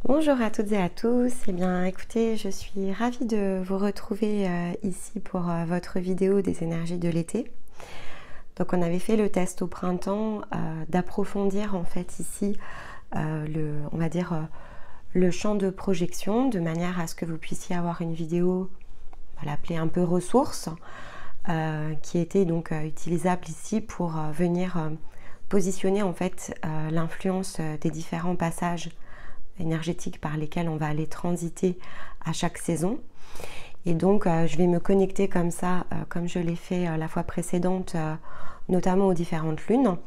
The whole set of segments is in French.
Bonjour à toutes et à tous. Eh bien, écoutez, je suis ravie de vous retrouver ici pour votre vidéo des énergies de l'été. Donc, on avait fait le test au printemps d'approfondir en fait ici on va dire le champ de projection de manière à ce que vous puissiez avoir une vidéo, on va l'appeler un peu ressource, qui était donc utilisable ici pour venir positionner en fait l'influence des différents passages énergétiques par lesquels on va aller transiter à chaque saison. Et donc je vais me connecter comme ça, comme je l'ai fait la fois précédente, notamment aux différentes lunes,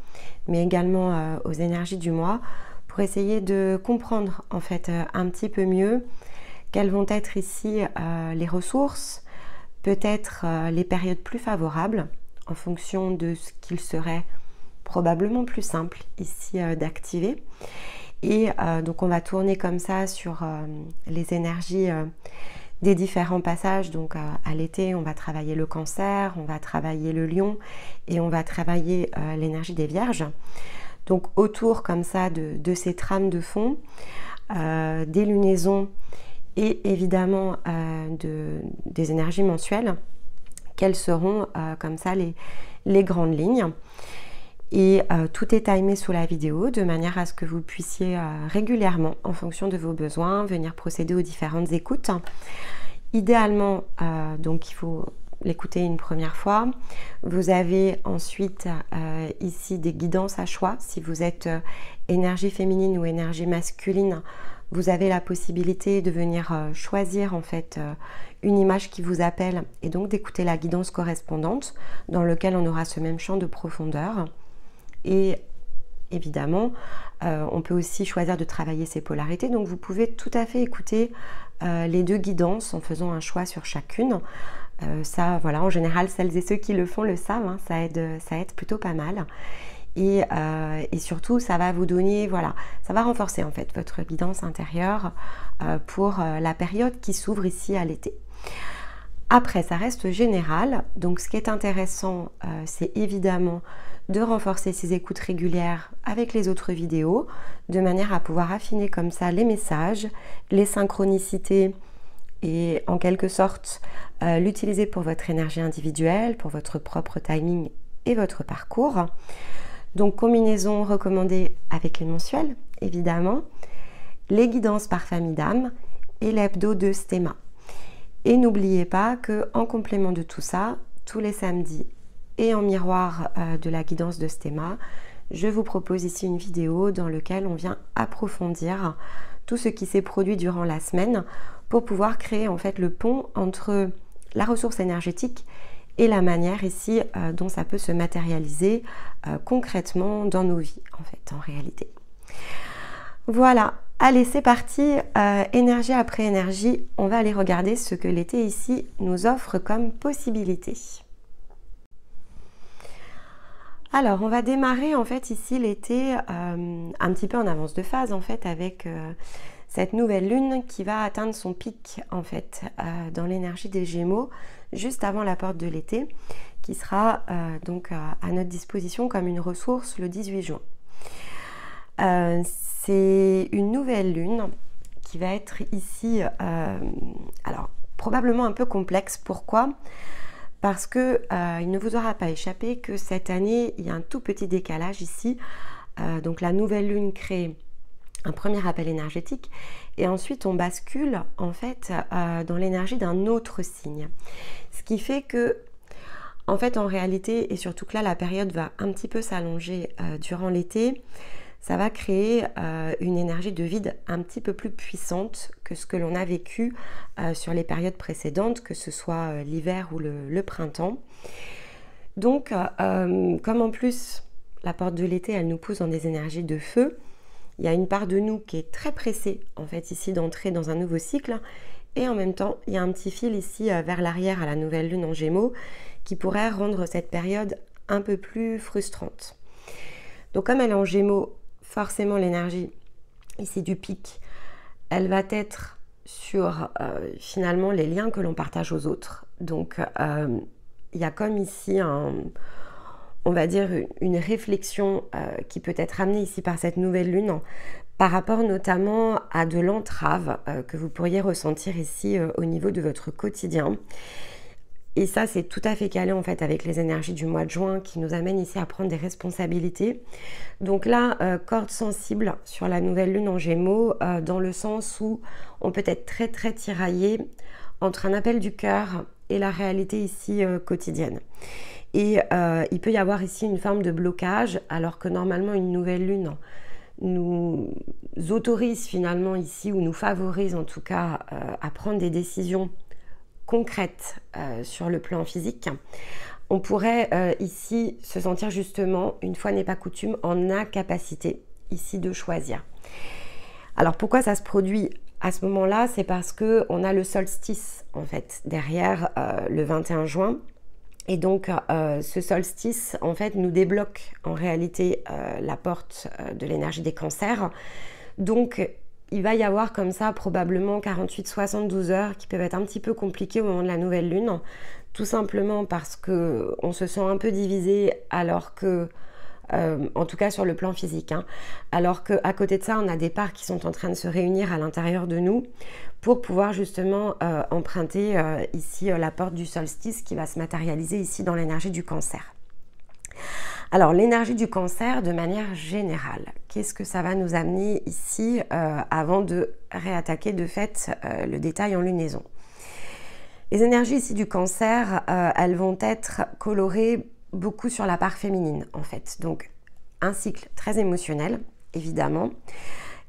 mais également aux énergies du mois, pour essayer de comprendre en fait un petit peu mieux quelles vont être ici les ressources, peut-être les périodes plus favorables en fonction de ce qu'il serait probablement plus simple ici d'activer. Et donc on va tourner comme ça sur les énergies des différents passages. Donc à l'été, on va travailler le Cancer, on va travailler le Lion et on va travailler l'énergie des Vierges. Donc autour comme ça de ces trames de fond, des lunaisons et évidemment des énergies mensuelles, quelles seront comme ça les grandes lignes. Et tout est timé sous la vidéo de manière à ce que vous puissiez régulièrement, en fonction de vos besoins, venir procéder aux différentes écoutes. Idéalement, donc il faut l'écouter une première fois. Vous avez ensuite ici des guidances à choix. Si vous êtes énergie féminine ou énergie masculine, vous avez la possibilité de venir choisir en fait une image qui vous appelle et donc d'écouter la guidance correspondante dans lequel on aura ce même champ de profondeur. Et évidemment, on peut aussi choisir de travailler ses polarités. Donc vous pouvez tout à fait écouter les deux guidances en faisant un choix sur chacune. Ça, voilà, en général, celles et ceux qui le font le savent, hein, ça aide plutôt pas mal. Et surtout, ça va vous donner, voilà, ça va renforcer en fait votre guidance intérieure pour la période qui s'ouvre ici à l'été. Après, ça reste général. Donc ce qui est intéressant, c'est évidemment de renforcer ses écoutes régulières avec les autres vidéos, de manière à pouvoir affiner comme ça les messages, les synchronicités et en quelque sorte l'utiliser pour votre énergie individuelle, pour votre propre timing et votre parcours. Donc combinaison recommandée avec les mensuels, évidemment, les guidances par famille d'âme et l'hebdo de Stéma. Et n'oubliez pas qu'en complément de tout ça, tous les samedis et en miroir de la guidance de Stéma, je vous propose ici une vidéo dans laquelle on vient approfondir tout ce qui s'est produit durant la semaine pour pouvoir créer en fait le pont entre la ressource énergétique et la manière ici dont ça peut se matérialiser concrètement dans nos vies en fait, en réalité. Voilà, allez c'est parti, énergie après énergie, on va aller regarder ce que l'été ici nous offre comme possibilité. Alors on va démarrer en fait ici l'été un petit peu en avance de phase en fait avec cette nouvelle lune qui va atteindre son pic en fait dans l'énergie des Gémeaux juste avant la porte de l'été qui sera donc à notre disposition comme une ressource le 18 juin. C'est une nouvelle lune qui va être ici, alors probablement un peu complexe. Pourquoi ? Parce que il ne vous aura pas échappé que cette année, il y a un tout petit décalage ici. Donc la nouvelle lune crée un premier appel énergétique et ensuite on bascule en fait dans l'énergie d'un autre signe. Ce qui fait que en fait en réalité, et surtout que là la période va un petit peu s'allonger durant l'été, ça va créer une énergie de vide un petit peu plus puissante que ce que l'on a vécu sur les périodes précédentes, que ce soit l'hiver ou le printemps. Donc, comme en plus la porte de l'été, elle nous pousse dans des énergies de feu, il y a une part de nous qui est très pressée en fait ici d'entrer dans un nouveau cycle, et en même temps, il y a un petit fil ici vers l'arrière à la nouvelle lune en Gémeaux qui pourrait rendre cette période un peu plus frustrante. Donc, comme elle est en Gémeaux, forcément l'énergie ici du pic, elle va être sur finalement les liens que l'on partage aux autres. Donc il y a comme ici on va dire une réflexion qui peut être amenée ici par cette nouvelle lune par rapport notamment à de l'entrave que vous pourriez ressentir ici au niveau de votre quotidien. Et ça, c'est tout à fait calé en fait avec les énergies du mois de juin qui nous amènent ici à prendre des responsabilités. Donc là, corde sensible sur la nouvelle lune en Gémeaux, dans le sens où on peut être très très tiraillé entre un appel du cœur et la réalité ici quotidienne. Et il peut y avoir ici une forme de blocage, alors que normalement une nouvelle lune nous autorise finalement ici, ou nous favorise en tout cas, à prendre des décisions concrètes sur le plan physique. On pourrait ici se sentir justement, une fois n'est pas coutume, en incapacité ici de choisir. Alors pourquoi ça se produit à ce moment-là? C'est parce que on a le solstice en fait derrière le 21 juin. Et donc ce solstice en fait nous débloque en réalité la porte de l'énergie des cancers. Donc il va y avoir comme ça probablement 48-72 heures qui peuvent être un petit peu compliquées au moment de la nouvelle lune, tout simplement parce que on se sent un peu divisé, alors que, en tout cas sur le plan physique, hein, alors qu'à côté de ça, on a des parts qui sont en train de se réunir à l'intérieur de nous pour pouvoir justement emprunter ici la porte du solstice qui va se matérialiser ici dans l'énergie du cancer. Alors, l'énergie du cancer, de manière générale, qu'est-ce que ça va nous amener ici avant de réattaquer de fait le détail en lunaison? Les énergies ici du cancer, elles vont être colorées beaucoup sur la part féminine, en fait. Donc, un cycle très émotionnel, évidemment.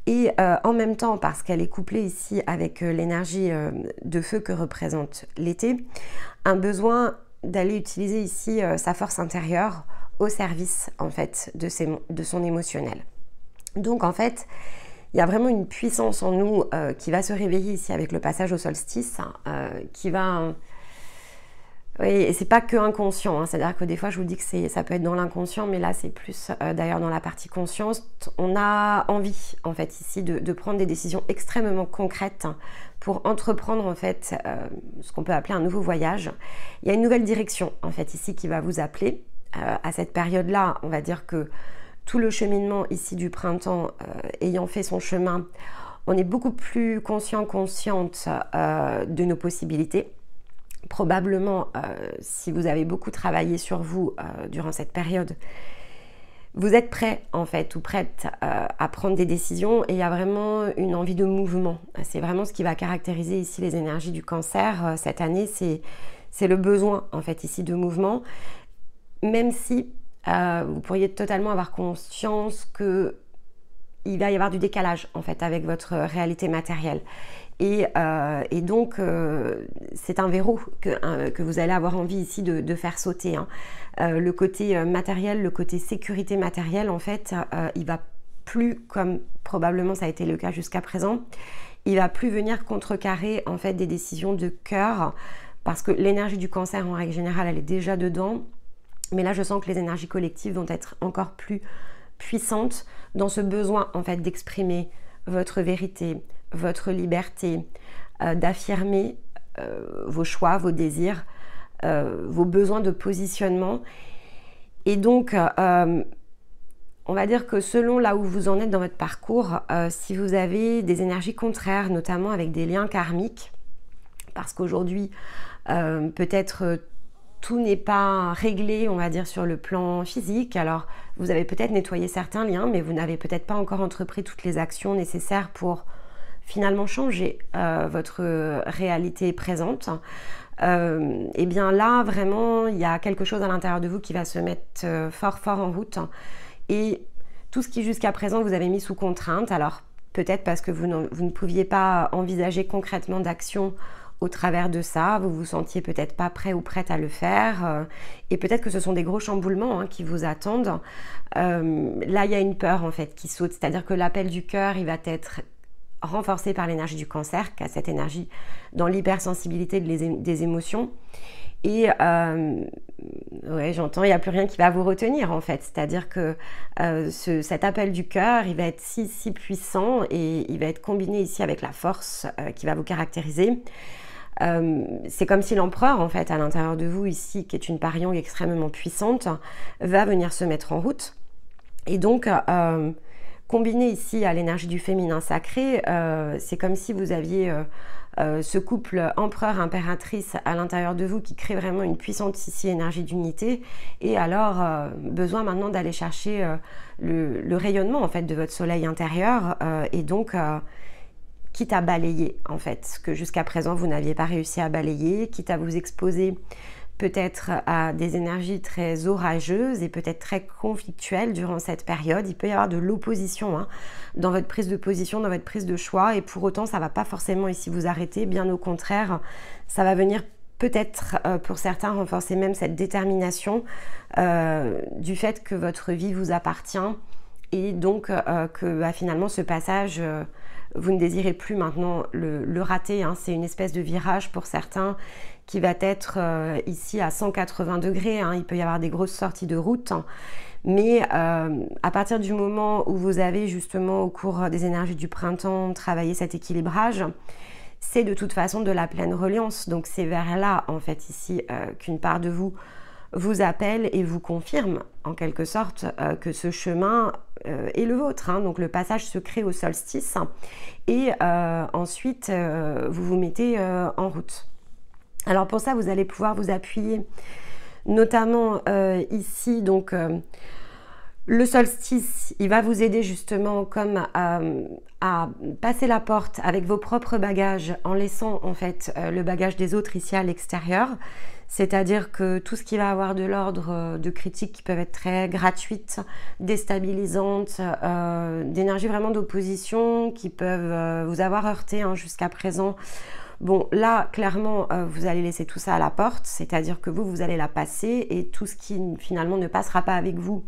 Et en même temps, parce qu'elle est couplée ici avec l'énergie de feu que représente l'été, un besoin d'aller utiliser ici sa force intérieure au service en fait de son émotionnel. Donc en fait, il y a vraiment une puissance en nous qui va se réveiller ici avec le passage au solstice, qui va... Oui, et c'est pas que inconscient, hein, c'est-à-dire que des fois je vous dis que ça peut être dans l'inconscient, mais là c'est plus d'ailleurs dans la partie conscience. On a envie en fait ici de prendre des décisions extrêmement concrètes pour entreprendre en fait ce qu'on peut appeler un nouveau voyage. Il y a une nouvelle direction en fait ici qui va vous appeler. À cette période-là, on va dire que tout le cheminement ici du printemps ayant fait son chemin, on est beaucoup plus consciente de nos possibilités. Probablement, si vous avez beaucoup travaillé sur vous durant cette période, vous êtes prêt en fait ou prête à prendre des décisions, et il y a vraiment une envie de mouvement. C'est vraiment ce qui va caractériser ici les énergies du cancer cette année, c'est le besoin en fait ici de mouvement. Même si vous pourriez totalement avoir conscience que il va y avoir du décalage en fait avec votre réalité matérielle. Et donc, c'est un verrou que vous allez avoir envie ici de faire sauter. Hein. Le côté matériel, le côté sécurité matérielle, en fait, il va plus, comme probablement ça a été le cas jusqu'à présent, il va plus venir contrecarrer en fait des décisions de cœur, parce que l'énergie du cancer, en règle générale, elle est déjà dedans. Mais là, je sens que les énergies collectives vont être encore plus puissantes dans ce besoin en fait d'exprimer votre vérité, votre liberté, d'affirmer vos choix, vos désirs, vos besoins de positionnement. Et donc, on va dire que selon là où vous en êtes dans votre parcours, si vous avez des énergies contraires, notamment avec des liens karmiques, parce qu'aujourd'hui, peut-être tout n'est pas réglé, on va dire, sur le plan physique. Alors, vous avez peut-être nettoyé certains liens, mais vous n'avez peut-être pas encore entrepris toutes les actions nécessaires pour finalement changer votre réalité présente. Et bien là, vraiment, il y a quelque chose à l'intérieur de vous qui va se mettre fort en route. Et tout ce qui jusqu'à présent vous avez mis sous contrainte, alors peut-être parce que vous ne pouviez pas envisager concrètement d'action au travers de ça, vous vous sentiez peut-être pas prêt ou prête à le faire, et peut-être que ce sont des gros chamboulements hein, qui vous attendent. Là, il y a une peur en fait qui saute, c'est-à-dire que l'appel du cœur, il va être renforcé par l'énergie du cancer, qui a cette énergie dans l'hypersensibilité des émotions. Et ouais, j'entends, il n'y a plus rien qui va vous retenir en fait, c'est-à-dire que cet appel du cœur, il va être si puissant, et il va être combiné ici avec la force qui va vous caractériser. C'est comme si l'empereur en fait à l'intérieur de vous ici, qui est une part yang extrêmement puissante, va venir se mettre en route. Et donc Combiné ici à l'énergie du féminin sacré, c'est comme si vous aviez ce couple empereur-impératrice à l'intérieur de vous qui crée vraiment une puissante ici énergie d'unité, et alors besoin maintenant d'aller chercher le rayonnement en fait de votre soleil intérieur, et donc quitte à balayer en fait ce que jusqu'à présent vous n'aviez pas réussi à balayer, quitte à vous exposer peut-être à des énergies très orageuses et peut-être très conflictuelles durant cette période. Il peut y avoir de l'opposition dans votre prise de position, dans votre prise de choix, et pour autant ça ne va pas forcément ici vous arrêter, bien au contraire, ça va venir peut-être pour certains renforcer même cette détermination du fait que votre vie vous appartient, et donc que finalement ce passage vous ne désirez plus maintenant le rater, c'est une espèce de virage pour certains qui va être ici à 180 degrés, il peut y avoir des grosses sorties de route, mais à partir du moment où vous avez justement au cours des énergies du printemps travaillé cet équilibrage, c'est de toute façon de la pleine reliance, donc c'est vers là en fait ici qu'une part de vous vous appelle et vous confirme en quelque sorte que ce chemin est le vôtre, donc le passage se crée au solstice, et ensuite vous vous mettez en route. Alors pour ça, vous allez pouvoir vous appuyer notamment ici, donc le solstice, il va vous aider justement comme à passer la porte avec vos propres bagages en laissant en fait le bagage des autres ici à l'extérieur. C'est-à-dire que tout ce qui va avoir de l'ordre de critiques qui peuvent être très gratuites, déstabilisantes, d'énergie vraiment d'opposition qui peuvent vous avoir heurté jusqu'à présent. Bon, là, clairement, vous allez laisser tout ça à la porte, c'est-à-dire que vous allez la passer, et tout ce qui finalement ne passera pas avec vous,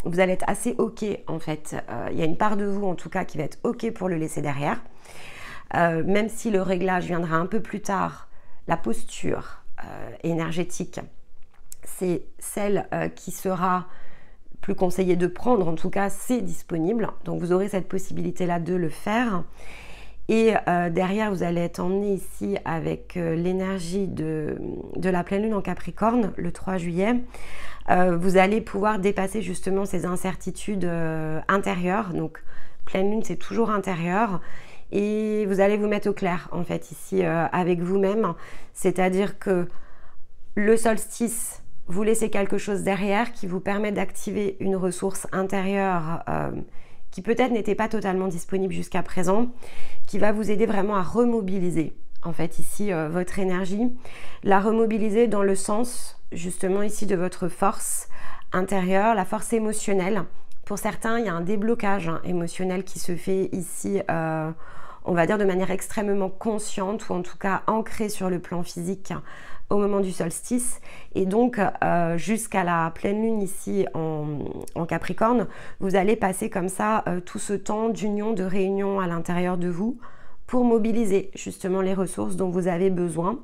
vous allez être assez OK en fait. Il y a une part de vous en tout cas qui va être OK pour le laisser derrière. Même si le réglage viendra un peu plus tard, la posture énergétique, c'est celle qui sera plus conseillée de prendre, en tout cas c'est disponible. Donc vous aurez cette possibilité-là de le faire. Et derrière, vous allez être emmené ici avec l'énergie de la pleine lune en Capricorne, le 3 juillet. Vous allez pouvoir dépasser justement ces incertitudes intérieures. Donc, pleine lune, c'est toujours intérieur. Et vous allez vous mettre au clair, en fait, ici, avec vous-même. C'est-à-dire que le solstice, vous laissez quelque chose derrière qui vous permet d'activer une ressource intérieure qui peut-être n'était pas totalement disponible jusqu'à présent, qui va vous aider vraiment à remobiliser en fait ici votre énergie, la remobiliser dans le sens justement ici de votre force intérieure, la force émotionnelle. Pour certains, il y a un déblocage émotionnel qui se fait ici, on va dire de manière extrêmement consciente, ou en tout cas ancrée sur le plan physique au moment du solstice, et donc jusqu'à la pleine lune ici en Capricorne, vous allez passer comme ça tout ce temps d'union, de réunion à l'intérieur de vous pour mobiliser justement les ressources dont vous avez besoin.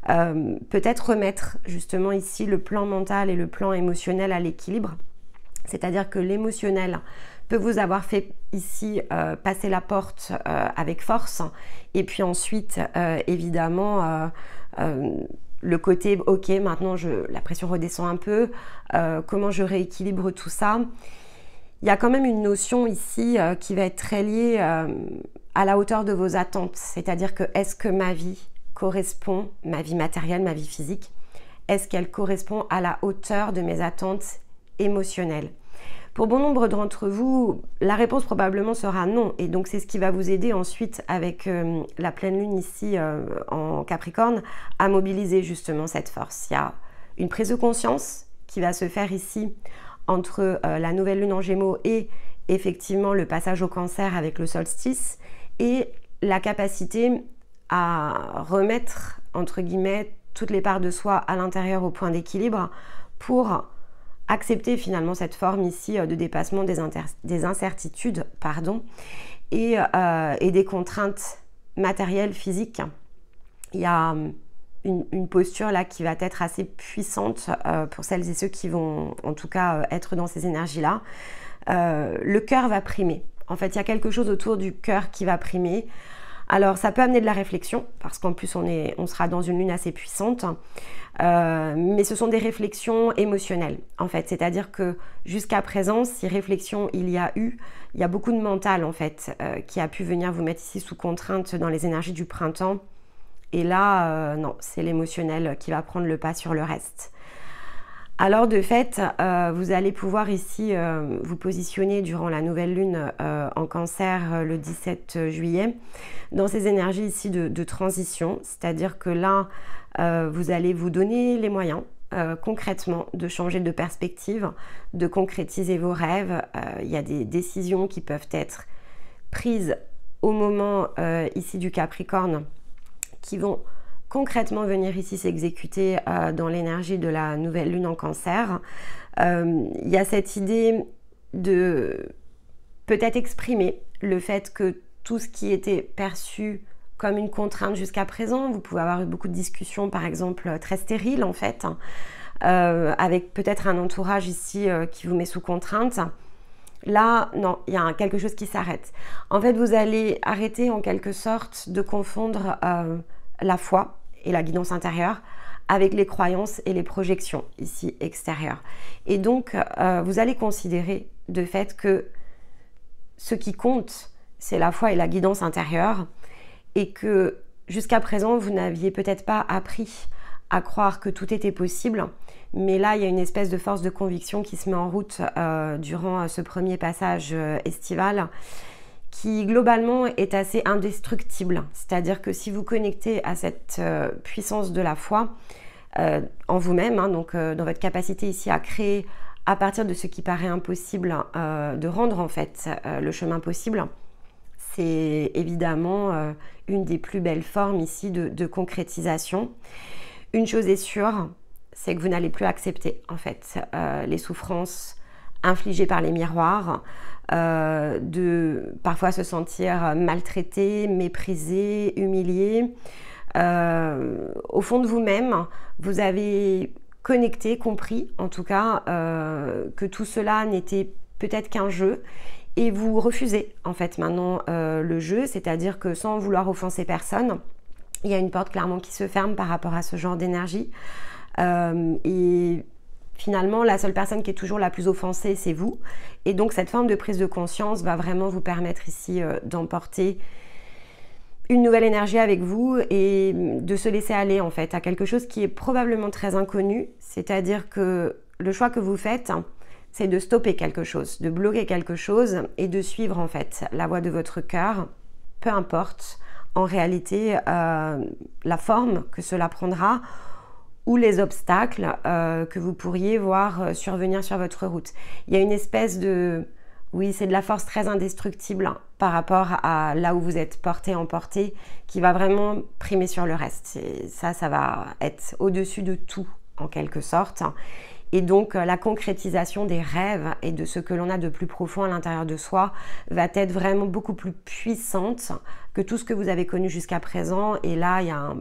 Peut-être remettre justement ici le plan mental et le plan émotionnel à l'équilibre, c'est-à-dire que l'émotionnel peut vous avoir fait ici passer la porte avec force, et puis ensuite évidemment le côté ok, maintenant la pression redescend un peu, comment je rééquilibre tout ça. Il y a quand même une notion ici qui va être très liée à la hauteur de vos attentes, c'est-à-dire que est-ce que ma vie correspond, ma vie matérielle, ma vie physique, est-ce qu'elle correspond à la hauteur de mes attentes émotionnelles? Pour bon nombre d'entre vous, la réponse probablement sera non, et donc c'est ce qui va vous aider ensuite avec la pleine lune ici en Capricorne à mobiliser justement cette force. Il y a une prise de conscience qui va se faire ici entre la nouvelle lune en Gémeaux et effectivement le passage au Cancer avec le solstice, et la capacité à remettre entre guillemets toutes les parts de soi à l'intérieur au point d'équilibre pour accepter finalement cette forme ici de dépassement des incertitudes et des contraintes matérielles, physiques. Il y a une posture là qui va être assez puissante pour celles et ceux qui vont en tout cas être dans ces énergies-là. Le cœur va primer. En fait, il y a quelque chose autour du cœur qui va primer. Alors ça peut amener de la réflexion, parce qu'en plus on sera dans une lune assez puissante, mais ce sont des réflexions émotionnelles en fait, c'est-à-dire que jusqu'à présent, si réflexion il y a eu, il y a beaucoup de mental en fait qui a pu venir vous mettre ici sous contrainte dans les énergies du printemps, et là non, c'est l'émotionnel qui va prendre le pas sur le reste. Alors de fait, vous allez pouvoir ici vous positionner durant la nouvelle lune en cancer le 17 juillet dans ces énergies ici de transition, c'est-à-dire que là, vous allez vous donner les moyens concrètement de changer de perspective, de concrétiser vos rêves. Il y a des décisions qui peuvent être prises au moment ici du Capricorne qui vont concrètement venir ici s'exécuter dans l'énergie de la nouvelle lune en cancer. Il y a cette idée de peut-être exprimer le fait que tout ce qui était perçu comme une contrainte jusqu'à présent, vous pouvez avoir eu beaucoup de discussions par exemple très stériles en fait, avec peut-être un entourage ici qui vous met sous contrainte. Là, non, il y a quelque chose qui s'arrête. En fait, vous allez arrêter en quelque sorte de confondre la foi et la guidance intérieure avec les croyances et les projections ici extérieures. Et donc, vous allez considérer de fait que ce qui compte, c'est la foi et la guidance intérieure, et que jusqu'à présent, vous n'aviez peut-être pas appris à croire que tout était possible, mais là, il y a une espèce de force de conviction qui se met en route durant ce premier passage estival, qui globalement est assez indestructible. C'est-à-dire que si vous connectez à cette puissance de la foi en vous-même, hein, donc dans votre capacité ici à créer à partir de ce qui paraît impossible, de rendre en fait le chemin possible, c'est évidemment une des plus belles formes ici de concrétisation. Une chose est sûre, c'est que vous n'allez plus accepter en fait les souffrances infligées par les miroirs, de parfois se sentir maltraité, méprisé, humilié. Au fond de vous-même, vous avez connecté, compris en tout cas que tout cela n'était peut-être qu'un jeu, et vous refusez en fait maintenant le jeu, c'est-à-dire que sans vouloir offenser personne, il y a une porte clairement qui se ferme par rapport à ce genre d'énergie, et finalement, la seule personne qui est toujours la plus offensée, c'est vous. Et donc, cette forme de prise de conscience va vraiment vous permettre ici d'emporter une nouvelle énergie avec vous et de se laisser aller en fait à quelque chose qui est probablement très inconnu. C'est-à-dire que le choix que vous faites, c'est de stopper quelque chose, de bloquer quelque chose et de suivre en fait la voie de votre cœur, peu importe en réalité la forme que cela prendra, ou les obstacles que vous pourriez voir survenir sur votre route. Il y a une espèce de... Oui, c'est de la force très indestructible par rapport à là où vous êtes porté, emporté, qui va vraiment primer sur le reste. Et ça va être au-dessus de tout, en quelque sorte. Et donc, la concrétisation des rêves et de ce que l'on a de plus profond à l'intérieur de soi va être vraiment beaucoup plus puissante que tout ce que vous avez connu jusqu'à présent. Et là, il y a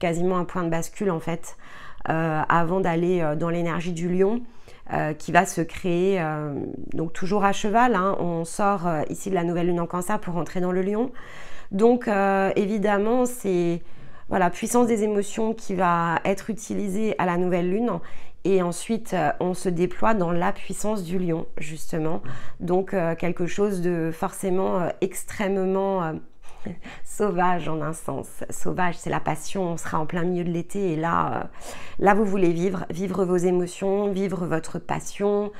quasiment un point de bascule, en fait, avant d'aller dans l'énergie du lion qui va se créer, donc toujours à cheval, hein, on sort ici de la nouvelle lune en cancer pour rentrer dans le lion. Donc évidemment c'est voilà, puissance des émotions qui va être utilisée à la nouvelle lune, et ensuite on se déploie dans la puissance du lion justement, donc quelque chose de forcément extrêmement sauvage en un sens. Sauvage, c'est la passion, on sera en plein milieu de l'été et là vous voulez vivre vos émotions, vivre votre passion,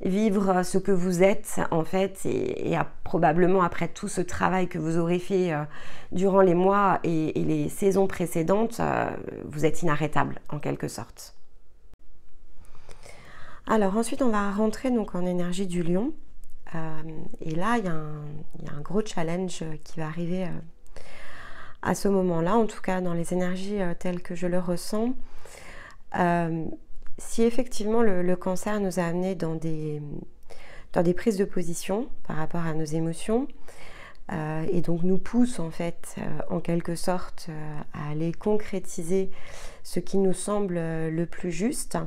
vivre ce que vous êtes en fait, et probablement après tout ce travail que vous aurez fait durant les mois et les saisons précédentes, vous êtes inarrêtable en quelque sorte. Alors ensuite on va rentrer donc en énergie du lion. Et là, il y a un gros challenge qui va arriver à ce moment-là, en tout cas dans les énergies telles que je le ressens. Si effectivement le cancer nous a amené dans des prises de position par rapport à nos émotions, et donc nous pousse en fait en quelque sorte à aller concrétiser ce qui nous semble le plus juste,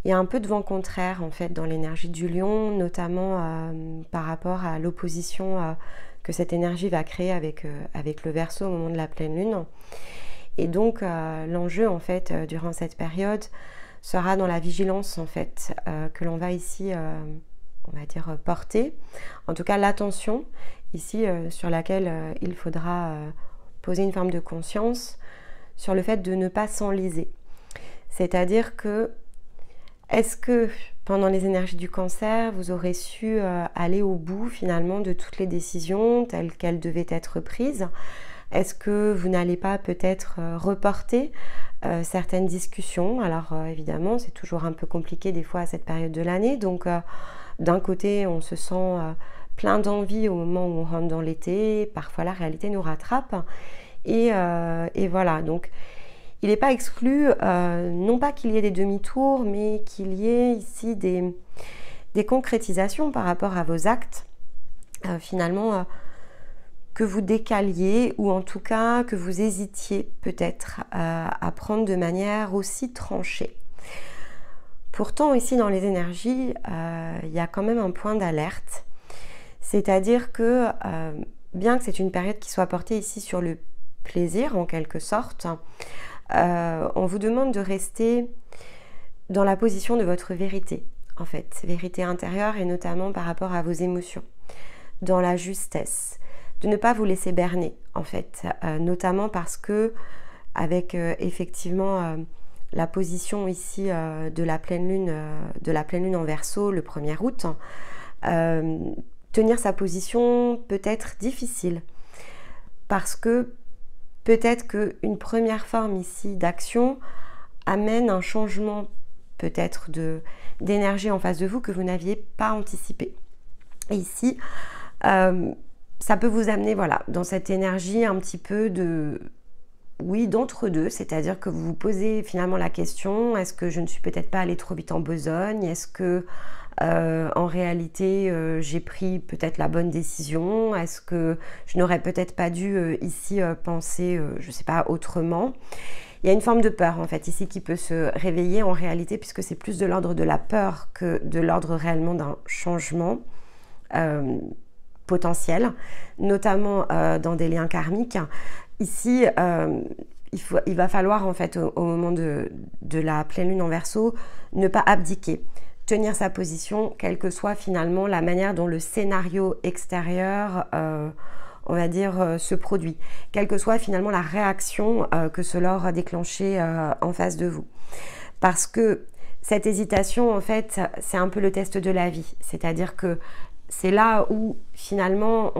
il y a un peu de vent contraire en fait dans l'énergie du lion, notamment par rapport à l'opposition que cette énergie va créer avec le Verseau au moment de la pleine lune. Et donc l'enjeu en fait durant cette période sera dans la vigilance en fait que l'on va ici on va dire porter, en tout cas l'attention ici sur laquelle il faudra poser une forme de conscience sur le fait de ne pas s'enliser. C'est-à-dire que est-ce que pendant les énergies du Cancer, vous aurez su aller au bout finalement de toutes les décisions telles qu'elles devaient être prises? Est-ce que vous n'allez pas peut-être reporter certaines discussions? Alors évidemment, c'est toujours un peu compliqué des fois à cette période de l'année. Donc d'un côté, on se sent plein d'envie au moment où on rentre dans l'été. Parfois, la réalité nous rattrape. Et voilà, donc il n'est pas exclu, non pas qu'il y ait des demi-tours, mais qu'il y ait ici des concrétisations par rapport à vos actes. Finalement, que vous décaliez ou en tout cas que vous hésitiez peut-être à prendre de manière aussi tranchée. Pourtant, ici dans les énergies, il y a quand même un point d'alerte. C'est-à-dire que, bien que c'est une période qui soit portée ici sur le plaisir en quelque sorte, on vous demande de rester dans la position de votre vérité, en fait, vérité intérieure et notamment par rapport à vos émotions, dans la justesse, de ne pas vous laisser berner, en fait, notamment parce que avec effectivement la position ici de la pleine lune en Verseau le 1er août, tenir sa position peut être difficile parce que peut-être qu'une première forme ici d'action amène un changement peut-être d'énergie en face de vous que vous n'aviez pas anticipé. Et ici, ça peut vous amener voilà, dans cette énergie un petit peu d'entre-deux, c'est-à-dire que vous vous posez finalement la question, est-ce que je ne suis peut-être pas allée trop vite en besogne? Est-ce que en réalité j'ai pris peut-être la bonne décision? Est-ce que je n'aurais peut-être pas dû ici penser, je ne sais pas, autrement? Il y a une forme de peur en fait ici qui peut se réveiller en réalité puisque c'est plus de l'ordre de la peur que de l'ordre réellement d'un changement potentiel, notamment dans des liens karmiques. Ici, il va falloir en fait au moment de la pleine lune en Verseau ne pas abdiquer, tenir sa position, quelle que soit finalement la manière dont le scénario extérieur, on va dire, se produit, quelle que soit finalement la réaction que cela aura déclenché en face de vous. Parce que cette hésitation, en fait, c'est un peu le test de la vie, c'est-à-dire que c'est là où finalement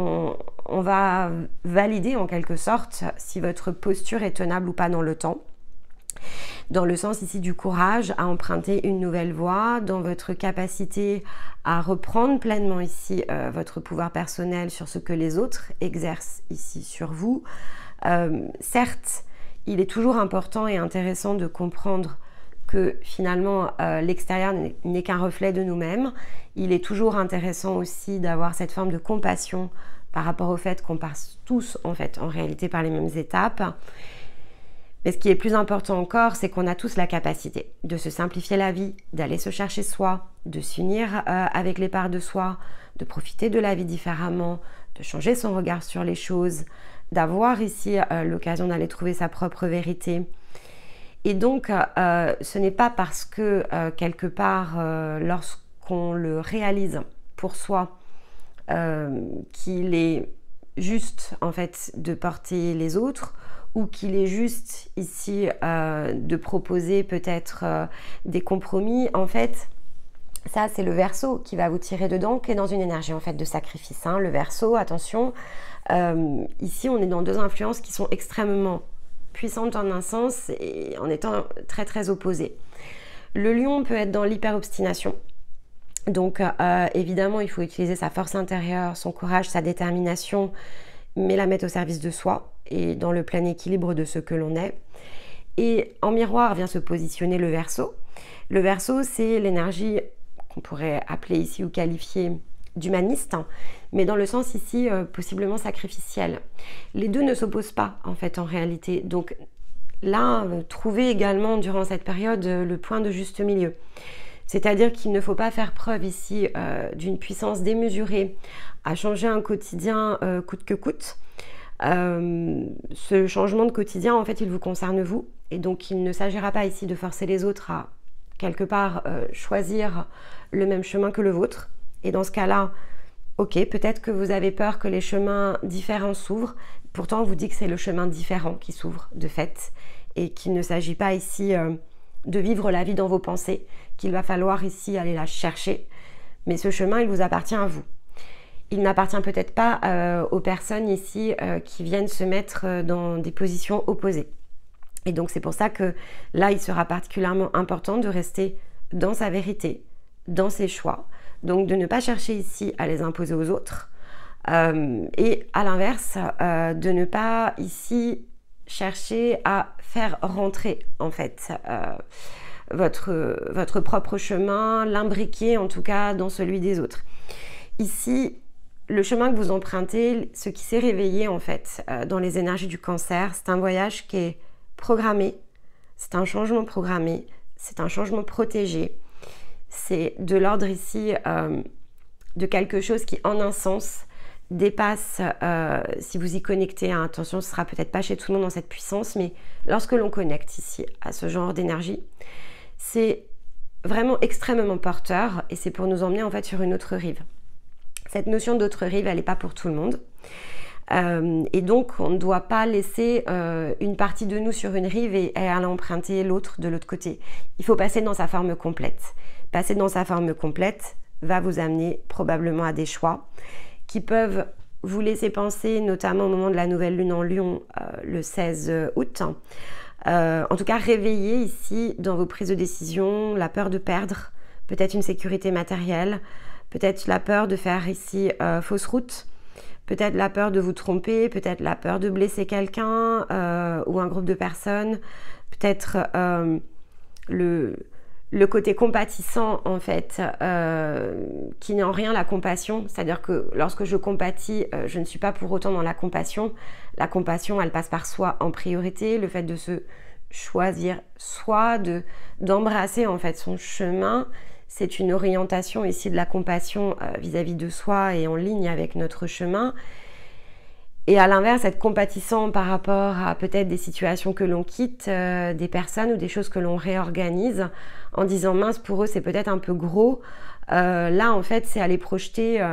on va valider en quelque sorte si votre posture est tenable ou pas dans le temps. Dans le sens ici du courage à emprunter une nouvelle voie, dans votre capacité à reprendre pleinement ici votre pouvoir personnel sur ce que les autres exercent ici sur vous. Certes, il est toujours important et intéressant de comprendre que finalement l'extérieur n'est qu'un reflet de nous-mêmes. Il est toujours intéressant aussi d'avoir cette forme de compassion par rapport au fait qu'on passe tous en fait en réalité par les mêmes étapes. Mais ce qui est plus important encore, c'est qu'on a tous la capacité de se simplifier la vie, d'aller se chercher soi, de s'unir avec les parts de soi, de profiter de la vie différemment, de changer son regard sur les choses, d'avoir ici l'occasion d'aller trouver sa propre vérité. Et donc, ce n'est pas parce que quelque part, lorsqu'on le réalise pour soi, qu'il est juste en fait de porter les autres, ou qu'il est juste ici de proposer peut-être des compromis. En fait, ça c'est le Verseau qui va vous tirer dedans, qui est dans une énergie en fait de sacrifice. Hein. Le Verseau, attention, ici on est dans deux influences qui sont extrêmement puissantes en un sens et en étant très très opposées. Le Lion peut être dans l'hyper-obstination. Donc évidemment, il faut utiliser sa force intérieure, son courage, sa détermination, mais la mettre au service de soi et dans le plein équilibre de ce que l'on est. Et en miroir vient se positionner le Verseau. Le Verseau, c'est l'énergie qu'on pourrait appeler ici ou qualifier d'humaniste, mais dans le sens ici possiblement sacrificiel. Les deux ne s'opposent pas en fait en réalité. Donc là, trouver également durant cette période le point de juste milieu. C'est-à-dire qu'il ne faut pas faire preuve ici d'une puissance démesurée à changer un quotidien coûte que coûte. Ce changement de quotidien, en fait, il vous concerne vous. Et donc, il ne s'agira pas ici de forcer les autres à, quelque part, choisir le même chemin que le vôtre. Et dans ce cas-là, ok, peut-être que vous avez peur que les chemins différents s'ouvrent. Pourtant, on vous dit que c'est le chemin différent qui s'ouvre, de fait. Et qu'il ne s'agit pas ici de vivre la vie dans vos pensées, qu'il va falloir ici aller la chercher. Mais ce chemin, il vous appartient à vous. Il n'appartient peut-être pas aux personnes ici qui viennent se mettre dans des positions opposées. Et donc c'est pour ça que là, il sera particulièrement important de rester dans sa vérité, dans ses choix. Donc de ne pas chercher ici à les imposer aux autres. Et à l'inverse, de ne pas ici chercher à faire rentrer en fait votre propre chemin, l'imbriquer en tout cas dans celui des autres. Ici, le chemin que vous empruntez, ce qui s'est réveillé en fait dans les énergies du Cancer, c'est un voyage qui est programmé, c'est un changement programmé, c'est un changement protégé, c'est de l'ordre ici de quelque chose qui en un sens dépasse, si vous y connectez, hein, attention, ce sera peut-être pas chez tout le monde dans cette puissance, mais lorsque l'on connecte ici à ce genre d'énergie, c'est vraiment extrêmement porteur et c'est pour nous emmener en fait sur une autre rive. Cette notion d'autre rive, elle n'est pas pour tout le monde. Et donc, on ne doit pas laisser une partie de nous sur une rive et aller emprunter l'autre de l'autre côté. Il faut passer dans sa forme complète. Passer dans sa forme complète va vous amener probablement à des choix qui peuvent vous laisser penser, notamment au moment de la nouvelle lune en Lion, le 16 août. En tout cas, réveiller ici dans vos prises de décision la peur de perdre, peut-être une sécurité matérielle, peut-être la peur de faire ici fausse route, peut-être la peur de vous tromper, peut-être la peur de blesser quelqu'un ou un groupe de personnes, peut-être le côté compatissant en fait, qui n'est en rien la compassion. C'est-à-dire que lorsque je compatis, je ne suis pas pour autant dans la compassion. La compassion, elle passe par soi en priorité, le fait de se choisir soi, d'embrasser en fait son chemin. C'est une orientation ici de la compassion vis-à-vis de soi et en ligne avec notre chemin. Et à l'inverse, être compatissant par rapport à peut-être des situations que l'on quitte, des personnes ou des choses que l'on réorganise, en disant mince, pour eux c'est peut-être un peu gros. Là en fait, c'est aller projeter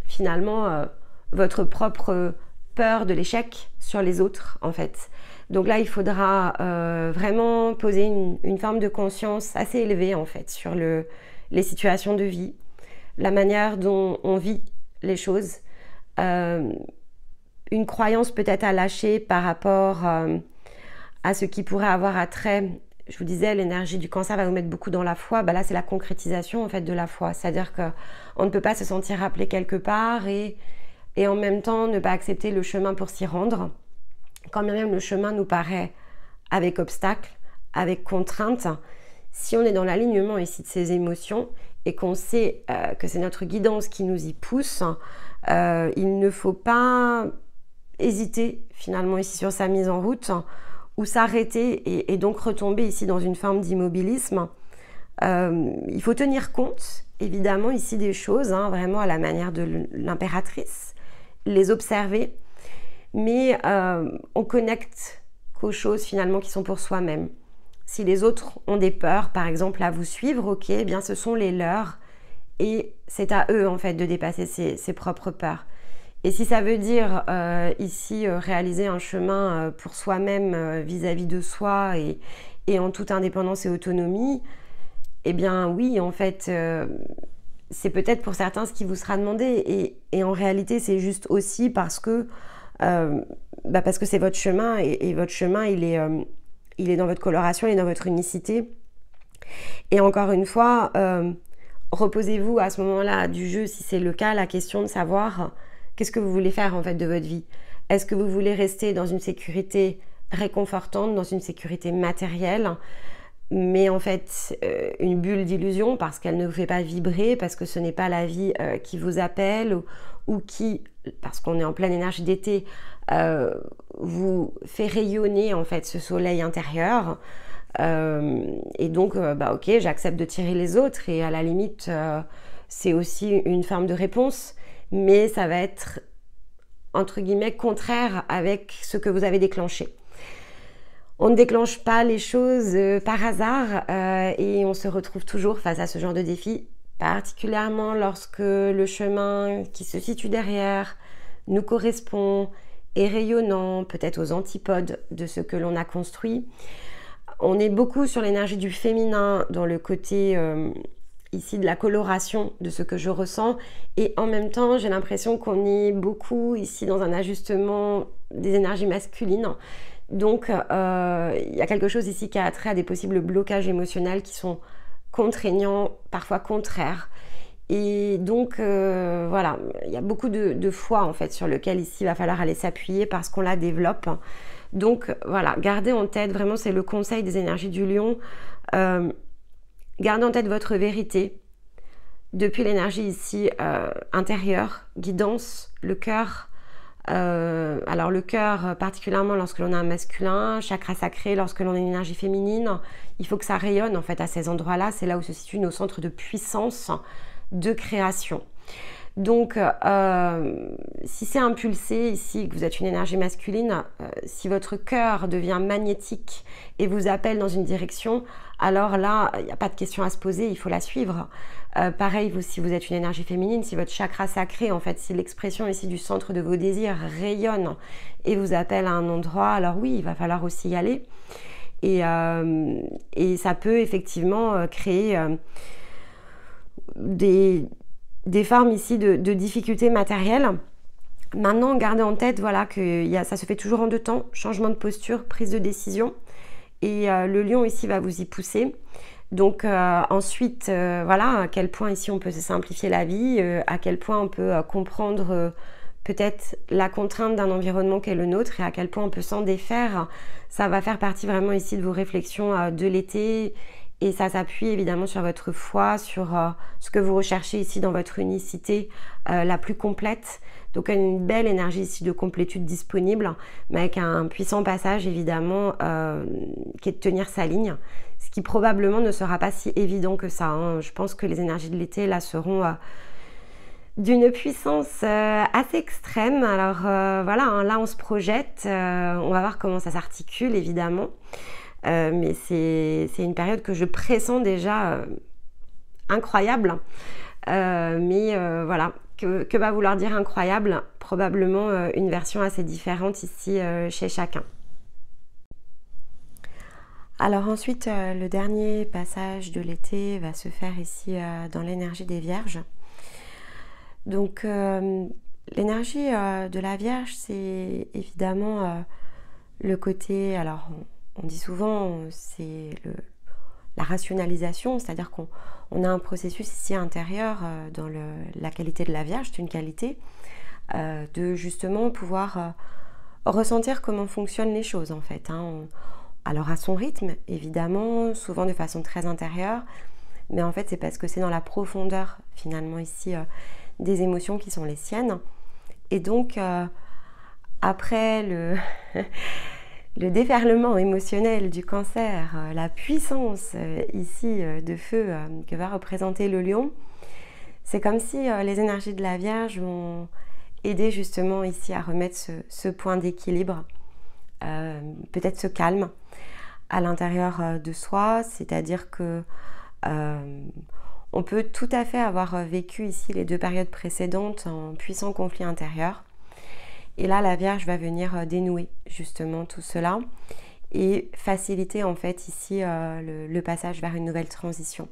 finalement votre propre peur de l'échec sur les autres en fait. Donc là, il faudra vraiment poser une forme de conscience assez élevée en fait sur les situations de vie, la manière dont on vit les choses, une croyance peut-être à lâcher par rapport à ce qui pourrait avoir attrait. Je vous disais, l'énergie du Cancer va vous mettre beaucoup dans la foi. Bah là, c'est la concrétisation en fait de la foi, c'est-à-dire qu'on ne peut pas se sentir appelé quelque part et en même temps ne pas accepter le chemin pour s'y rendre. Quand bien même le chemin nous paraît avec obstacle, avec contrainte, si on est dans l'alignement ici de ces émotions et qu'on sait que c'est notre guidance qui nous y pousse, il ne faut pas hésiter finalement ici sur sa mise en route ou s'arrêter et donc retomber ici dans une forme d'immobilisme. Il faut tenir compte évidemment ici des choses, hein, vraiment à la manière de l'impératrice, les observer, mais on connecte qu'aux choses finalement qui sont pour soi-même. Si les autres ont des peurs, par exemple, à vous suivre, ok, eh bien ce sont les leurs et c'est à eux en fait de dépasser ses propres peurs. Et si ça veut dire ici réaliser un chemin pour soi-même vis-à-vis de soi et en toute indépendance et autonomie, eh bien oui, en fait, c'est peut-être pour certains ce qui vous sera demandé et en réalité c'est juste aussi parce que c'est votre chemin et votre chemin il est dans votre coloration, il est dans votre unicité. Et encore une fois, reposez-vous à ce moment-là du jeu, si c'est le cas, la question de savoir qu'est-ce que vous voulez faire en fait de votre vie. Est-ce que vous voulez rester dans une sécurité réconfortante, dans une sécurité matérielle, mais en fait une bulle d'illusion parce qu'elle ne vous fait pas vibrer, parce que ce n'est pas la vie qui vous appelle ou qui, parce qu'on est en pleine énergie d'été, vous fait rayonner en fait ce soleil intérieur. Et donc, ok, j'accepte de tirer les autres et à la limite, c'est aussi une forme de réponse, mais ça va être, entre guillemets, contraire avec ce que vous avez déclenché. On ne déclenche pas les choses par hasard et on se retrouve toujours face à ce genre de défi, particulièrement lorsque le chemin qui se situe derrière nous correspond, est rayonnant, peut-être aux antipodes de ce que l'on a construit. On est beaucoup sur l'énergie du féminin dans le côté ici de la coloration de ce que je ressens, et en même temps j'ai l'impression qu'on est beaucoup ici dans un ajustement des énergies masculines. Donc il y a quelque chose ici qui a trait à des possibles blocages émotionnels qui sont contraignants, parfois contraires. Et donc voilà, il y a beaucoup de foi en fait sur lequel ici il va falloir aller s'appuyer parce qu'on la développe. Donc voilà, gardez en tête, vraiment c'est le conseil des énergies du lion, gardez en tête votre vérité depuis l'énergie ici intérieure, guidance, le cœur. Alors le cœur, particulièrement lorsque l'on a un masculin, chakra sacré, lorsque l'on a une énergie féminine, il faut que ça rayonne en fait à ces endroits-là, c'est là où se situent nos centres de puissance, de création. Donc si c'est impulsé ici, que vous êtes une énergie masculine, si votre cœur devient magnétique et vous appelle dans une direction, alors là, il n'y a pas de question à se poser, il faut la suivre. Pareil, si vous êtes une énergie féminine, si votre chakra sacré, en fait, si l'expression ici du centre de vos désirs rayonne et vous appelle à un endroit, alors oui, il va falloir aussi y aller. Et ça peut effectivement créer des formes ici de difficultés matérielles. Maintenant, gardez en tête voilà, que ça se fait toujours en 2 temps, changement de posture, prise de décision. Et le lion ici va vous y pousser. Donc ensuite, voilà, à quel point ici on peut se simplifier la vie, à quel point on peut comprendre peut-être la contrainte d'un environnement qu'est le nôtre et à quel point on peut s'en défaire. Ça va faire partie vraiment ici de vos réflexions de l'été et ça s'appuie évidemment sur votre foi, sur ce que vous recherchez ici dans votre unicité la plus complète. Donc une belle énergie ici de complétude disponible, mais avec un puissant passage évidemment qui est de tenir sa ligne, ce qui probablement ne sera pas si évident que ça. Hein. Je pense que les énergies de l'été là seront d'une puissance assez extrême. Alors voilà, hein, là on se projette, on va voir comment ça s'articule évidemment, mais c'est une période que je pressens déjà incroyable, mais voilà. Que va vouloir dire incroyable? Probablement une version assez différente ici chez chacun. Alors ensuite, le dernier passage de l'été va se faire ici dans l'énergie des Vierges. Donc l'énergie de la Vierge, c'est évidemment le côté, alors on dit souvent, c'est la rationalisation, c'est-à-dire qu'on a un processus ici intérieur dans la qualité de la Vierge, c'est une qualité de justement pouvoir ressentir comment fonctionnent les choses en fait. Hein. Alors à son rythme, évidemment, souvent de façon très intérieure, mais en fait c'est parce que c'est dans la profondeur finalement ici des émotions qui sont les siennes. Et donc après le déferlement émotionnel du Cancer, la puissance ici de feu que va représenter le lion, c'est comme si les énergies de la Vierge vont aider justement ici à remettre ce point d'équilibre, peut-être ce calme à l'intérieur de soi, c'est-à-dire que on peut tout à fait avoir vécu ici les 2 périodes précédentes en puissant conflit intérieur. Et là, la Vierge va venir dénouer justement tout cela et faciliter en fait ici le passage vers une nouvelle transition.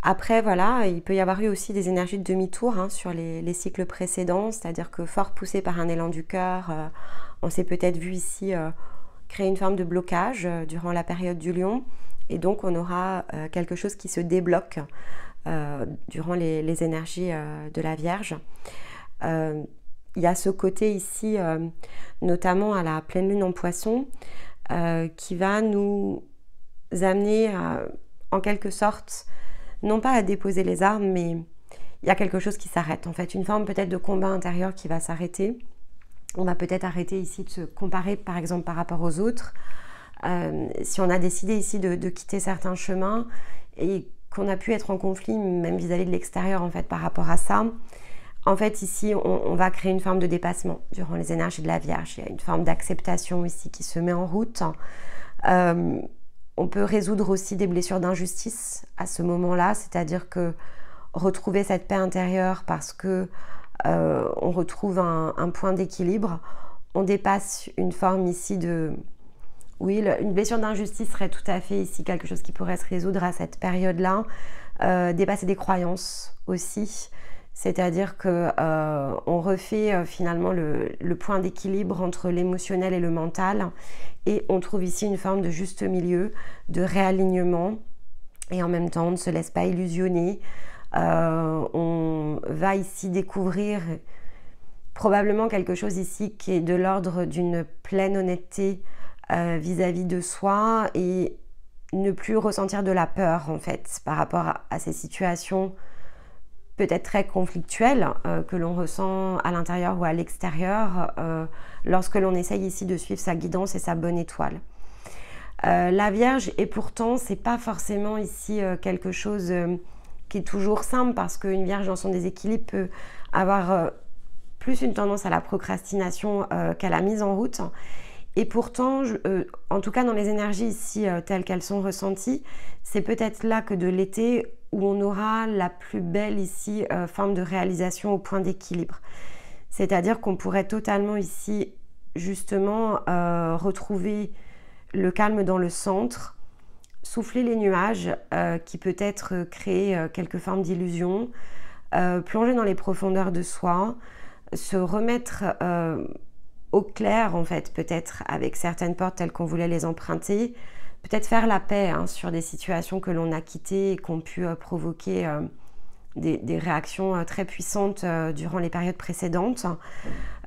Après, voilà, il peut y avoir eu aussi des énergies de demi-tour hein, sur les cycles précédents, c'est-à-dire que fort poussé par un élan du cœur, on s'est peut-être vu ici créer une forme de blocage durant la période du lion et donc on aura quelque chose qui se débloque durant les énergies de la Vierge. Il y a ce côté ici, notamment à la pleine lune en Poisson, qui va nous amener en quelque sorte, non pas à déposer les armes, mais il y a quelque chose qui s'arrête. En fait, une forme peut-être de combat intérieur qui va s'arrêter. On va peut-être arrêter ici de se comparer, par exemple, par rapport aux autres. Si on a décidé ici de quitter certains chemins et qu'on a pu être en conflit même vis-à-vis de l'extérieur en fait par rapport à ça, en fait ici on va créer une forme de dépassement durant les énergies de la Vierge. Il y a une forme d'acceptation ici qui se met en route. On peut résoudre aussi des blessures d'injustice à ce moment-là, c'est-à-dire que retrouver cette paix intérieure parce que on retrouve un point d'équilibre, on dépasse une forme ici de... Oui, une blessure d'injustice serait tout à fait ici quelque chose qui pourrait se résoudre à cette période-là. Dépasser des croyances aussi, c'est-à-dire que on refait finalement le point d'équilibre entre l'émotionnel et le mental, et on trouve ici une forme de juste milieu, de réalignement, et en même temps on ne se laisse pas illusionner. On va ici découvrir probablement quelque chose ici qui est de l'ordre d'une pleine honnêteté vis-à-vis de soi, et ne plus ressentir de la peur en fait par rapport à ces situations peut-être très conflictuelles que l'on ressent à l'intérieur ou à l'extérieur lorsque l'on essaye ici de suivre sa guidance et sa bonne étoile. La Vierge, et pourtant c'est pas forcément ici quelque chose qui est toujours simple, parce qu'une Vierge dans son déséquilibre peut avoir plus une tendance à la procrastination qu'à la mise en route. Et pourtant, en tout cas dans les énergies ici telles qu'elles sont ressenties, c'est peut-être là que de l'été où on aura la plus belle ici forme de réalisation au point d'équilibre. C'est-à-dire qu'on pourrait totalement ici justement retrouver le calme dans le centre, souffler les nuages qui peut-être créer quelques formes d'illusion, plonger dans les profondeurs de soi, se remettre au clair en fait, peut-être avec certaines portes telles qu'on voulait les emprunter, peut-être faire la paix sur des situations que l'on a quittées et qui ont pu provoquer des réactions très puissantes durant les périodes précédentes.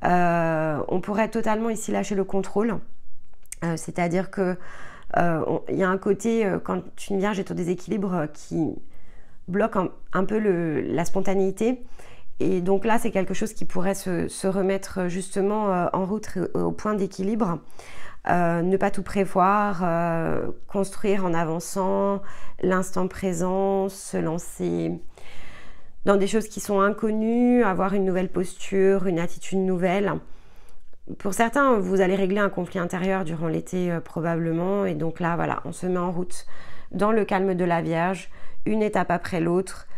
On pourrait totalement ici lâcher le contrôle, c'est-à-dire que il y a un côté, quand une Vierge est au déséquilibre, qui bloque un peu la spontanéité. Et donc là, c'est quelque chose qui pourrait se remettre justement en route au point d'équilibre. Ne pas tout prévoir, construire en avançant, l'instant présent, se lancer dans des choses qui sont inconnues, avoir une nouvelle posture, une attitude nouvelle. Pour certains, vous allez régler un conflit intérieur durant l'été probablement. Et donc là, voilà, on se met en route dans le calme de la Vierge, une étape après l'autre.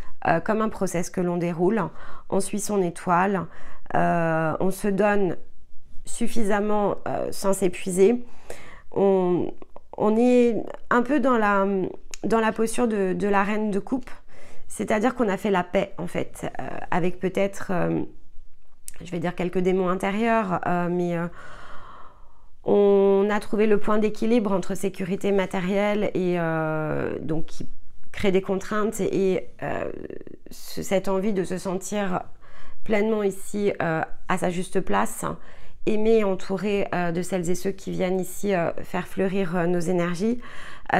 Comme un process que l'on déroule, on suit son étoile, on se donne suffisamment sans s'épuiser, on est un peu dans la posture de la reine de coupe, c'est-à-dire qu'on a fait la paix en fait, avec peut-être, je vais dire quelques démons intérieurs, mais on a trouvé le point d'équilibre entre sécurité matérielle et donc qui crée des contraintes et cette envie de se sentir pleinement ici à sa juste place, aimé, entouré de celles et ceux qui viennent ici faire fleurir nos énergies.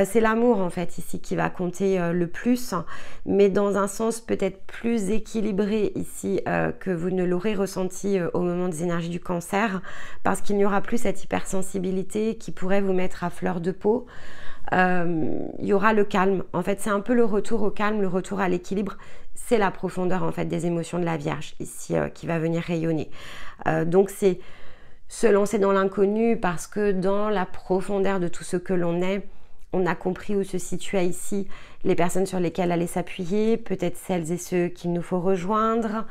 C'est l'amour en fait ici qui va compter le plus, mais dans un sens peut-être plus équilibré ici que vous ne l'aurez ressenti au moment des énergies du Cancer, parce qu'il n'y aura plus cette hypersensibilité qui pourrait vous mettre à fleur de peau. Il y aura le calme. En fait, c'est un peu le retour au calme, le retour à l'équilibre. C'est la profondeur en fait des émotions de la Vierge ici qui va venir rayonner. Donc c'est se lancer dans l'inconnu, parce que dans la profondeur de tout ce que l'on est, on a compris où se situaient ici les personnes sur lesquelles aller s'appuyer, peut-être celles et ceux qu'il nous faut rejoindre.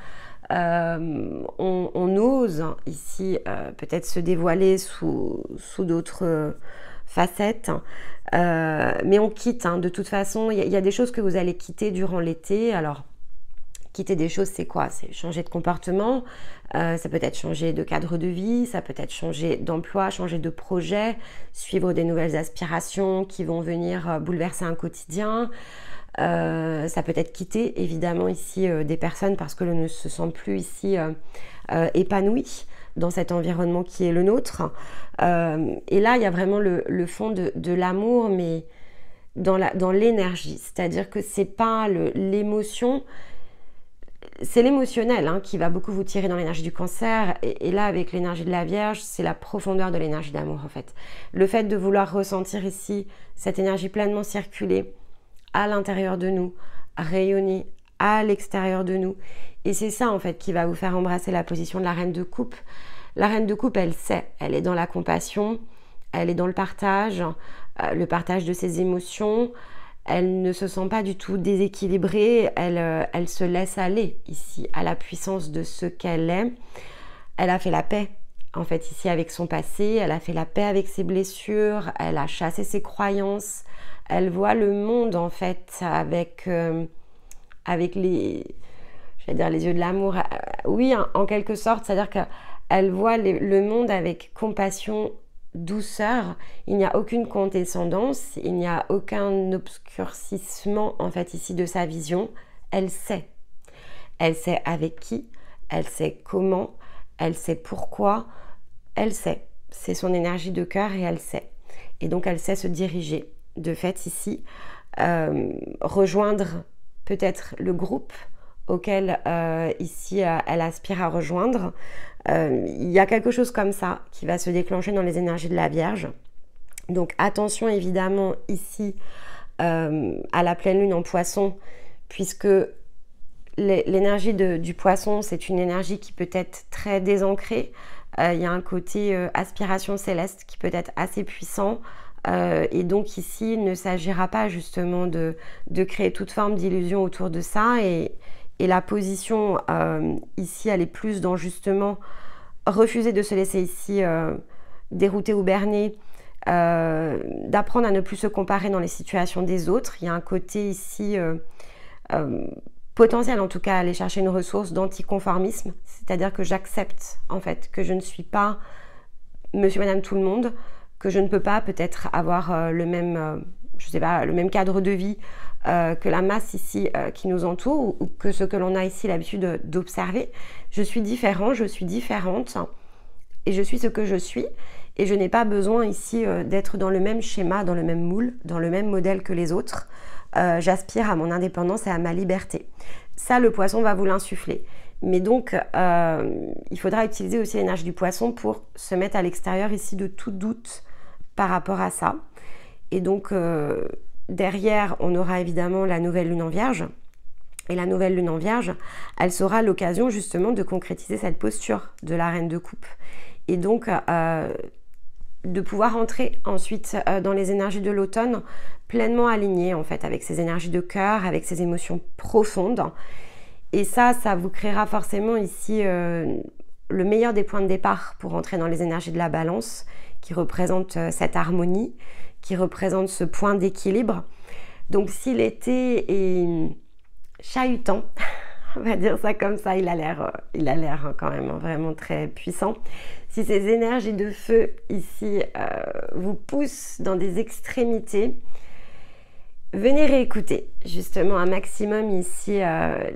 On ose ici peut-être se dévoiler sous d'autres facettes, mais on quitte de toute façon. Il y a des choses que vous allez quitter durant l'été. Alors quitter des choses, c'est quoi? C'est changer de comportement, ça peut être changer de cadre de vie, ça peut être changer d'emploi, changer de projet, suivre des nouvelles aspirations qui vont venir bouleverser un quotidien. Ça peut être quitter évidemment ici des personnes parce que l'on ne se sent plus ici épanoui dans cet environnement qui est le nôtre. Et là, il y a vraiment le fond de l'amour, mais dans l'énergie. C'est-à-dire que c'est pas l'émotion. c'est l'émotionnel hein, qui va beaucoup vous tirer dans l'énergie du Cancer. Et là, avec l'énergie de la Vierge, c'est la profondeur de l'énergie d'amour en fait. Le fait de vouloir ressentir ici cette énergie pleinement circuler à l'intérieur de nous, rayonner à l'extérieur de nous. Et c'est ça en fait qui va vous faire embrasser la position de la Reine de Coupe. La Reine de Coupe, elle sait, elle est dans la compassion, elle est dans le partage de ses émotions. Elle ne se sent pas du tout déséquilibrée, elle se laisse aller ici à la puissance de ce qu'elle est. Elle a fait la paix en fait ici avec son passé, elle a fait la paix avec ses blessures, elle a chassé ses croyances, elle voit le monde en fait avec les yeux de l'amour. Oui, en quelque sorte, c'est-à-dire qu'elle voit le monde avec compassion, douceur, il n'y a aucune condescendance, il n'y a aucun obscurcissement en fait ici de sa vision. Elle sait avec qui, elle sait comment, elle sait pourquoi, elle sait, c'est son énergie de cœur et elle sait, et donc elle sait se diriger de fait ici, rejoindre peut-être le groupe auquel ici elle aspire à rejoindre. Il y a quelque chose comme ça qui va se déclencher dans les énergies de la Vierge. Donc attention évidemment ici à la pleine lune en Poisson, puisque l'énergie du Poisson, c'est une énergie qui peut être très désancrée. Il y a un côté aspiration céleste qui peut être assez puissant. Et donc ici, il ne s'agira pas justement de créer toute forme d'illusion autour de ça. Et la position ici, elle est plus dans justement refuser de se laisser ici dérouter ou berner, d'apprendre à ne plus se comparer dans les situations des autres. Il y a un côté ici potentiel, en tout cas, à aller chercher une ressource d'anticonformisme, c'est-à-dire que j'accepte en fait que je ne suis pas monsieur, madame, tout le monde, que je ne peux pas peut-être avoir le même cadre de vie que la masse ici qui nous entoure, ou que ce que l'on a ici l'habitude d'observer. Je suis différent, je suis différente, et je suis ce que je suis, et je n'ai pas besoin ici d'être dans le même schéma, dans le même moule, dans le même modèle que les autres. J'aspire à mon indépendance et à ma liberté. Ça, le Poisson va vous l'insuffler. Mais donc, il faudra utiliser aussi l'énergie du Poisson pour se mettre à l'extérieur ici de tout doute par rapport à ça. Et donc, derrière, on aura évidemment la nouvelle lune en Vierge. Et la nouvelle lune en Vierge, elle sera l'occasion justement de concrétiser cette posture de la Reine de Coupe. Et donc, de pouvoir entrer ensuite dans les énergies de l'automne pleinement alignées en fait avec ces énergies de cœur, avec ces émotions profondes. Et ça vous créera forcément ici le meilleur des points de départ pour entrer dans les énergies de la Balance, qui représente cette harmonie, qui représente ce point d'équilibre. Donc si l'été est chahutant, on va dire ça comme ça, il a l'air quand même vraiment très puissant. Si ces énergies de feu ici vous poussent dans des extrémités, venez réécouter justement un maximum ici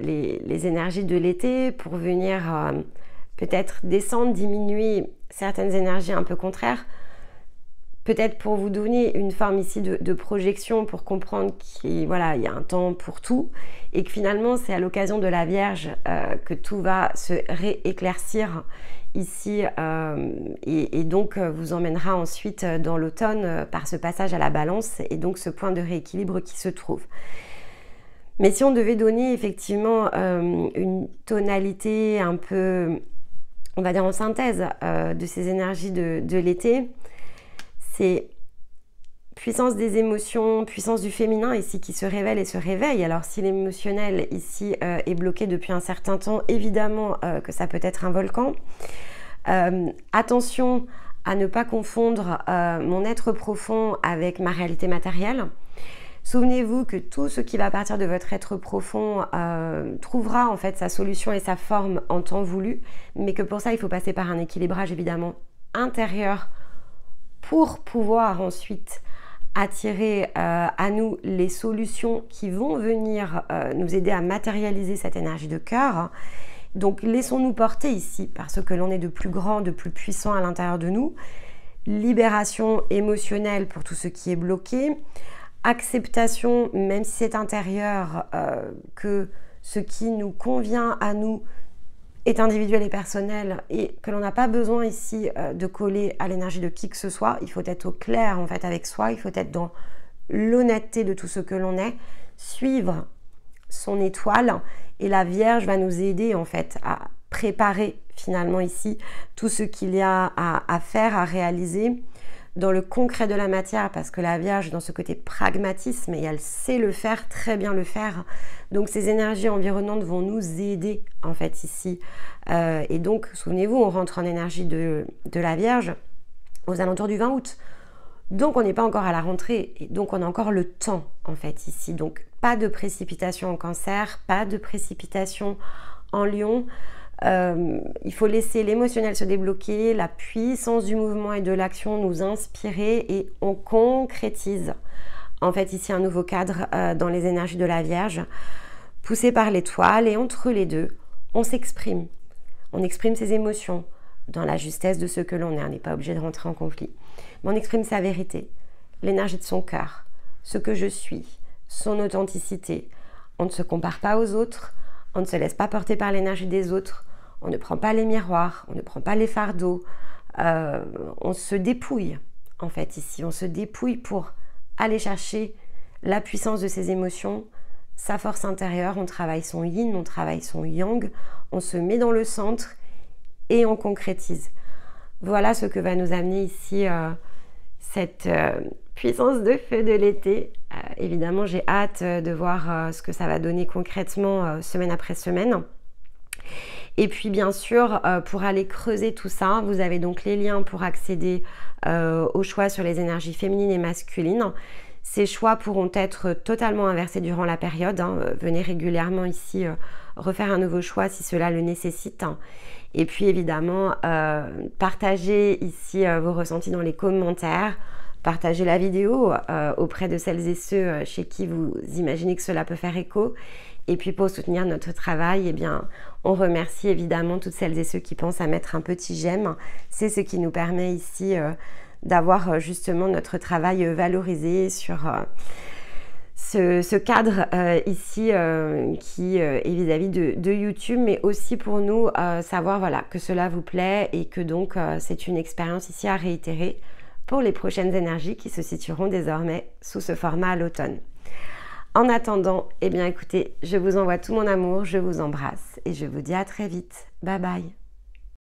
les énergies de l'été pour venir peut-être descendre, diminuer certaines énergies un peu contraires, peut-être pour vous donner une forme ici de projection, pour comprendre qu'il voilà, il y a un temps pour tout, et que finalement c'est à l'occasion de la Vierge que tout va se rééclaircir ici, et donc vous emmènera ensuite dans l'automne par ce passage à la Balance, et donc ce point de rééquilibre qui se trouve. Mais si on devait donner effectivement une tonalité un peu, on va dire en synthèse, de ces énergies de l'été, c'est puissance des émotions, puissance du féminin ici qui se révèle et se réveille. Alors si l'émotionnel ici est bloqué depuis un certain temps, évidemment que ça peut être un volcan. Attention à ne pas confondre mon être profond avec ma réalité matérielle. Souvenez-vous que tout ce qui va partir de votre être profond trouvera en fait sa solution et sa forme en temps voulu, mais que pour ça il faut passer par un équilibrage évidemment intérieur pour pouvoir ensuite attirer à nous les solutions qui vont venir nous aider à matérialiser cette énergie de cœur. Donc laissons-nous porter ici par ce que l'on est de plus grand, de plus puissant à l'intérieur de nous. Libération émotionnelle pour tout ce qui est bloqué. Acceptation, même si c'est intérieur, que ce qui nous convient à nous est individuel et personnel et que l'on n'a pas besoin ici de coller à l'énergie de qui que ce soit. Il faut être au clair en fait avec soi, il faut être dans l'honnêteté de tout ce que l'on est, suivre son étoile et la Vierge va nous aider en fait à préparer finalement ici tout ce qu'il y a à faire, à réaliser dans le concret de la matière, parce que la Vierge dans ce côté pragmatisme et elle sait le faire, très bien le faire, donc ces énergies environnantes vont nous aider en fait ici et donc souvenez-vous, on rentre en énergie de la Vierge aux alentours du 20 août, donc on n'est pas encore à la rentrée et donc on a encore le temps en fait ici, donc pas de précipitation en Cancer, pas de précipitation en Lion. Il faut laisser l'émotionnel se débloquer, la puissance du mouvement et de l'action nous inspirer et on concrétise en fait ici un nouveau cadre dans les énergies de la Vierge, poussé par l'étoile, et entre les deux, on s'exprime. On exprime ses émotions dans la justesse de ce que l'on est. On n'est pas obligé de rentrer en conflit. Mais on exprime sa vérité, l'énergie de son cœur, ce que je suis, son authenticité. On ne se compare pas aux autres, on ne se laisse pas porter par l'énergie des autres. On ne prend pas les miroirs, on ne prend pas les fardeaux, on se dépouille en fait ici, on se dépouille pour aller chercher la puissance de ses émotions, sa force intérieure, on travaille son yin, on travaille son yang, on se met dans le centre et on concrétise. Voilà ce que va nous amener ici cette puissance de feu de l'été. Évidemment, j'ai hâte de voir ce que ça va donner concrètement semaine après semaine. Et puis bien sûr, pour aller creuser tout ça, vous avez donc les liens pour accéder aux choix sur les énergies féminines et masculines. Ces choix pourront être totalement inversés durant la période. Venez régulièrement ici refaire un nouveau choix si cela le nécessite. Et puis évidemment, partagez ici vos ressentis dans les commentaires. Partagez la vidéo auprès de celles et ceux chez qui vous imaginez que cela peut faire écho. Et puis pour soutenir notre travail, eh bien, on remercie évidemment toutes celles et ceux qui pensent à mettre un petit j'aime. C'est ce qui nous permet ici d'avoir justement notre travail valorisé sur ce cadre ici qui est vis-à-vis de YouTube, mais aussi pour nous savoir voilà, que cela vous plaît et que donc c'est une expérience ici à réitérer pour les prochaines énergies qui se situeront désormais sous ce format à l'automne. En attendant, eh bien écoutez, je vous envoie tout mon amour, je vous embrasse et je vous dis à très vite. Bye bye.